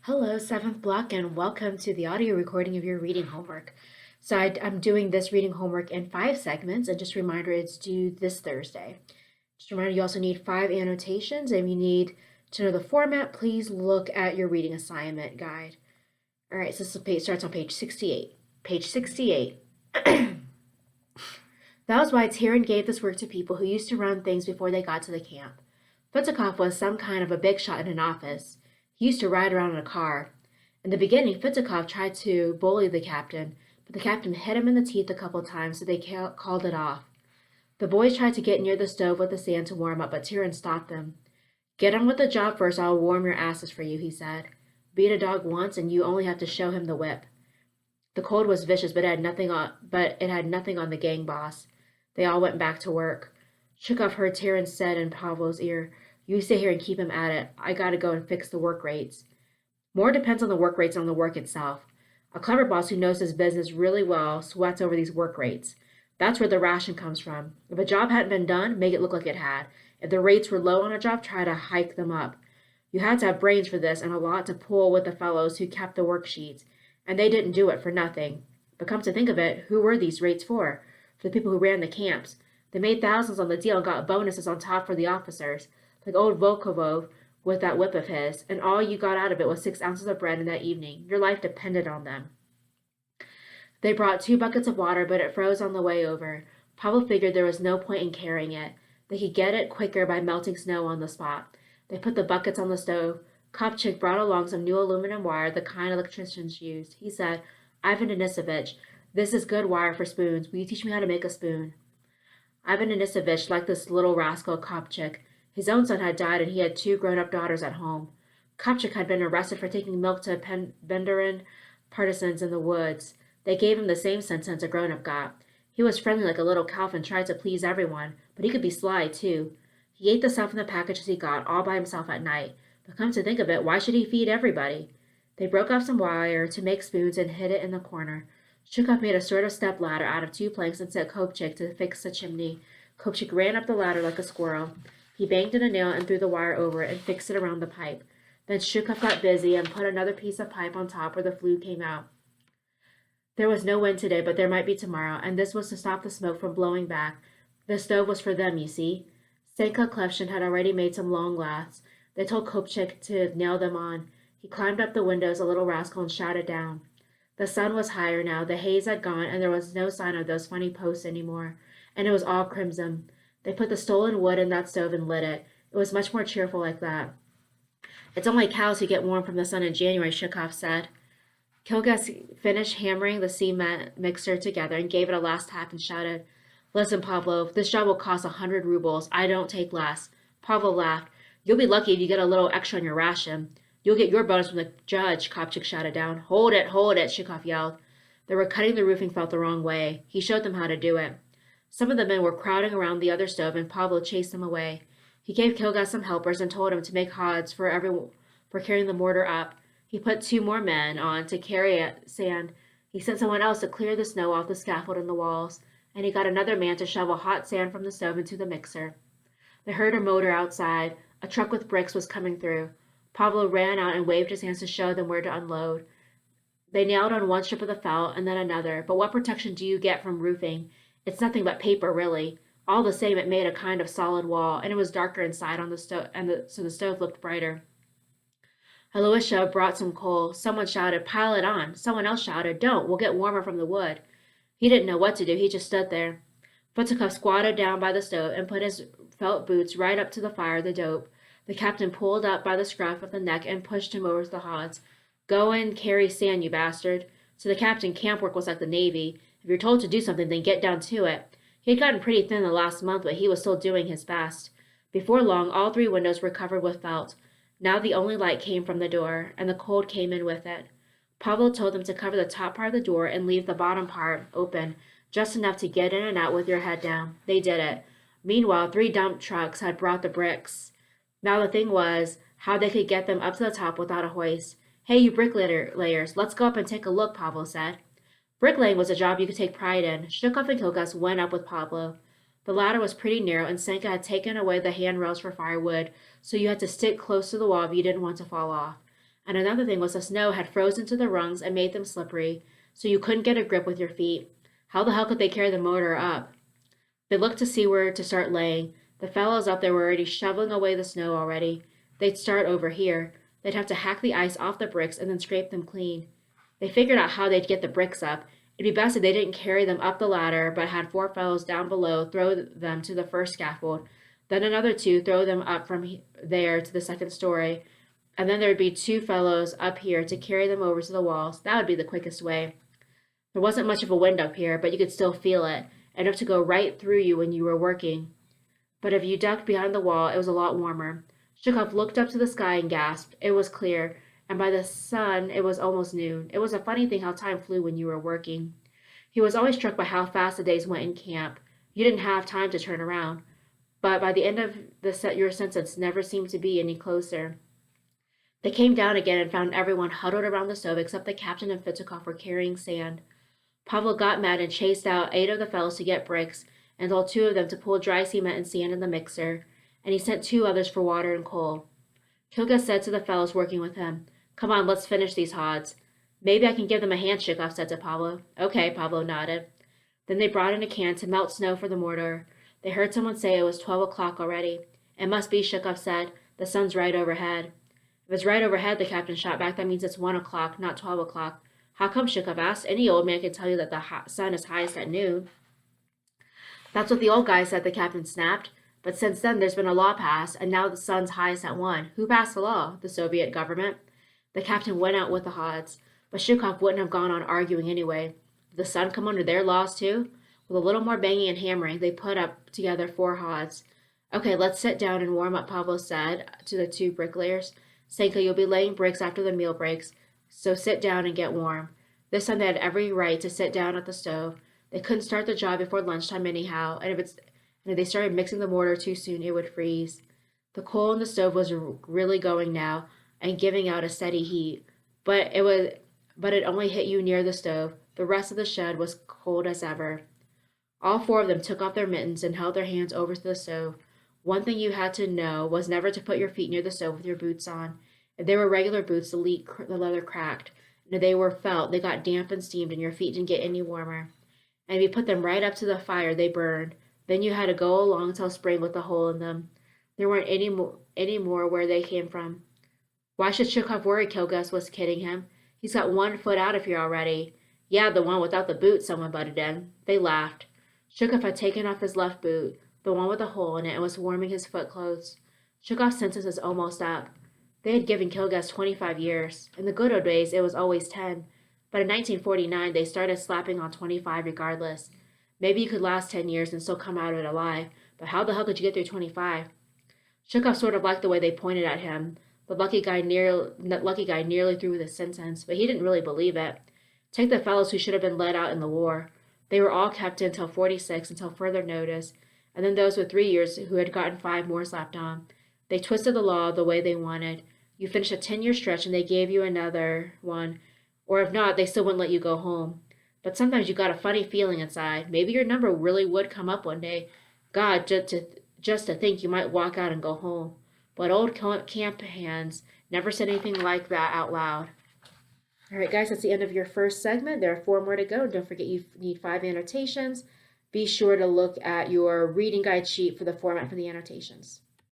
Hello, seventh block, and welcome to the audio recording of your reading homework. I'm doing this reading homework in 5 segments, and just a reminder, it's due this Thursday. Just a reminder, you also need 5 annotations. If you need to know the format, please look at your reading assignment guide. All right, so this starts on page 68. Page 68. That was why Tyrion gave this work to people who used to run things before they got to the camp. Fitzikov was some kind of a big shot in an office. He used to ride around in a car. In the beginning, Fitzikov tried to bully the captain, but the captain hit him in the teeth a couple times, so they called it off. The boys tried to get near the stove with the sand to warm up, but Tyrion stopped them. Get on with the job first, I'll warm your asses for you, he said. Beat a dog once, and you only have to show him the whip. The cold was vicious, but it had nothing on the gang boss. They all went back to work. Chukov heard Tyrion said in Pavlo's ear, "You stay here and keep him at it. I gotta go and fix the work rates." More depends on the work rates than on the work itself. A clever boss who knows his business really well sweats over these work rates. That's where the ration comes from. If a job hadn't been done, make it look like it had. If the rates were low on a job, try to hike them up. You had to have brains for this and a lot to pull with the fellows who kept the worksheets, and they didn't do it for nothing. But come to think of it, who were these rates for? For the people who ran the camps. They made thousands on the deal and got bonuses on top for the officers, like old Volkovov with that whip of his, and all you got out of it was 6 ounces of bread in that evening. Your life depended on them. They brought 2 buckets of water, but it froze on the way over. Pavel figured there was no point in carrying it. They could get it quicker by melting snow on the spot. They put the buckets on the stove. Kopchik brought along some new aluminum wire, the kind electricians used. He said, "Ivan Denisovich, this is good wire for spoons. Will you teach me how to make a spoon?" Ivan Denisovich liked this little rascal Kopchik. His own son had died, and he had 2 grown-up daughters at home. Kopchik had been arrested for taking milk to Benderin partisans in the woods. They gave him the same sentence a grown-up got. He was friendly like a little calf and tried to please everyone, but he could be sly, too. He ate the stuff in the packages he got, all by himself at night. But come to think of it, why should he feed everybody? They broke off some wire to make spoons and hid it in the corner. Shukov made a sort of step ladder out of 2 planks and set Kopchik to fix the chimney. Kopchik ran up the ladder like a squirrel. He banged in a nail and threw the wire over it and fixed it around the pipe. Then Shukov got busy and put another piece of pipe on top where the flue came out. There was no wind today, but there might be tomorrow, and this was to stop the smoke from blowing back. The stove was for them, you see. Stenka Klevshin had already made some long laths. They told Kopchik to nail them on. He climbed up the windows, a little rascal, and shouted down. The sun was higher now, the haze had gone, and there was no sign of those funny posts any more, and it was all crimson. They put the stolen wood in that stove and lit it. It was much more cheerful like that. It's only cows who get warm from the sun in January, Shukov said. Kilgas finished hammering the cement mixer together and gave it a last tap and shouted, "Listen, Pavlov, this job will cost 100 rubles. I don't take less." Pavlov laughed. "You'll be lucky if you get a little extra on your ration." "You'll get your bonus from the judge," Kopchik shouted down. Hold it, Shukov yelled. They were cutting the roofing felt the wrong way. He showed them how to do it. Some of the men were crowding around the other stove, and Pavlov chased them away. He gave Kilgas some helpers and told him to make hods for carrying the mortar up. He put 2 more men on to carry sand. He sent someone else to clear the snow off the scaffold and the walls, and he got another man to shovel hot sand from the stove into the mixer. They heard a motor outside. A truck with bricks was coming through. Pavlo ran out and waved his hands to show them where to unload. They nailed on one strip of the felt and then another, but what protection do you get from roofing? It's nothing but paper, really. All the same, it made a kind of solid wall, and it was darker inside on the stove, so the stove looked brighter. Aloysia brought some coal. Someone shouted, "Pile it on." Someone else shouted, "Don't, we'll get warmer from the wood." He didn't know what to do. He just stood there. Fitzikov squatted down by the stove and put his felt boots right up to the fire, the dope. The captain pulled up by the scruff of the neck and pushed him over to the hods. "Go and carry sand, you bastard." To the captain, camp work was like the Navy. If you're told to do something, then get down to it. He had gotten pretty thin the last month, but he was still doing his best. Before long, all 3 windows were covered with felt. Now the only light came from the door, and the cold came in with it. Pavel told them to cover the top part of the door and leave the bottom part open, just enough to get in and out with your head down. They did it. Meanwhile, 3 dump trucks had brought the bricks. Now the thing was how they could get them up to the top without a hoist. "Hey, you bricklayers, let's go up and take a look," Pavel said. Bricklaying was a job you could take pride in. Shukov and Kilgas went up with Pablo. The ladder was pretty narrow, and Senka had taken away the handrails for firewood, so you had to stick close to the wall if you didn't want to fall off. And another thing was the snow had frozen to the rungs and made them slippery, so you couldn't get a grip with your feet. How the hell could they carry the motor up? They looked to see where to start laying. The fellows up there were already shoveling away the snow already. They'd start over here. They'd have to hack the ice off the bricks and then scrape them clean. They figured out how they'd get the bricks up. It'd be best if they didn't carry them up the ladder, but had four fellows down below throw them to the first scaffold, then another two throw them up from there to the second story, and then there'd be two fellows up here to carry them over to the walls. That would be the quickest way. There wasn't much of a wind up here, but you could still feel it, enough to go right through you when you were working. But if you ducked behind the wall, it was a lot warmer. Shukov looked up to the sky and gasped. It was clear, and by the sun it was almost noon. It was a funny thing how time flew when you were working. He was always struck by how fast the days went in camp. You didn't have time to turn around, but by the end of your sentence never seemed to be any closer. They came down again and found everyone huddled around the stove except the captain and Fitzikoff were carrying sand. Pavel got mad and chased out 8 of the fellows to get bricks and told 2 of them to pull dry cement and sand in the mixer, and he sent 2 others for water and coal. Kilga said to the fellows working with him, "Come on, let's finish these hods." "Maybe I can give them a hand," Shukov said to Pablo. "Okay," Pablo nodded. Then they brought in a can to melt snow for the mortar. They heard someone say it was 12 o'clock already. "It must be," Shukov said. "The sun's right overhead." "If it's right overhead," the captain shot back, "that means it's 1 o'clock, not 12 o'clock. "How come?" Shukov asked. "Any old man can tell you that the sun is highest at noon." "That's what the old guy said," the captain snapped. "But since then there's been a law passed, and now the sun's highest at 1. Who passed the law? The Soviet government." The captain went out with the hods, but Shukov wouldn't have gone on arguing anyway. Did the sun come under their laws too? With a little more banging and hammering, they put up together 4 hods. "Okay, let's sit down and warm up," Pablo said to the 2 bricklayers. "Senka, you'll be laying bricks after the meal breaks, so sit down and get warm." This time they had every right to sit down at the stove. They couldn't start the job before lunchtime anyhow, and if they started mixing the mortar too soon, it would freeze. The coal in the stove was really going now and giving out a steady heat, but it only hit you near the stove. The rest of the shed was cold as ever. All 4 of them took off their mittens and held their hands over to the stove. One thing you had to know was never to put your feet near the stove with your boots on. If they were regular boots, the leather cracked. And if they were felt, they got damp and steamed and your feet didn't get any warmer. And if you put them right up to the fire, they burned. Then you had to go along until spring with a hole in them. There weren't any more where they came from. "Why should Shukov worry?" Kilgus was kidding him. "He's got 1 foot out of here already." "Yeah, the one without the boot," someone butted in. They laughed. Shukov had taken off his left boot, the one with a hole in it, and was warming his foot close. Shukov's sentence was almost up. They had given Kilgas 25 years. In the good old days, it was always 10. But in 1949, they started slapping on 25 regardless. Maybe you could last 10 years and still come out of it alive, but how the hell could you get through 25? Shukov sort of liked the way they pointed at him. The lucky guy nearly threw with his sentence, but he didn't really believe it. Take the fellows who should have been let out in the war. They were all kept in until 46, until further notice, and then those with 3 years who had gotten 5 more slapped on. They twisted the law the way they wanted. You finished a 10-year stretch and they gave you another one, or if not, they still wouldn't let you go home. But sometimes you got a funny feeling inside. Maybe your number really would come up one day. God, just to think you might walk out and go home. But old camp hands never said anything like that out loud. All right, guys, that's the end of your first segment. There are 4 more to go. Don't forget you need 5 annotations. Be sure to look at your reading guide sheet for the format for the annotations.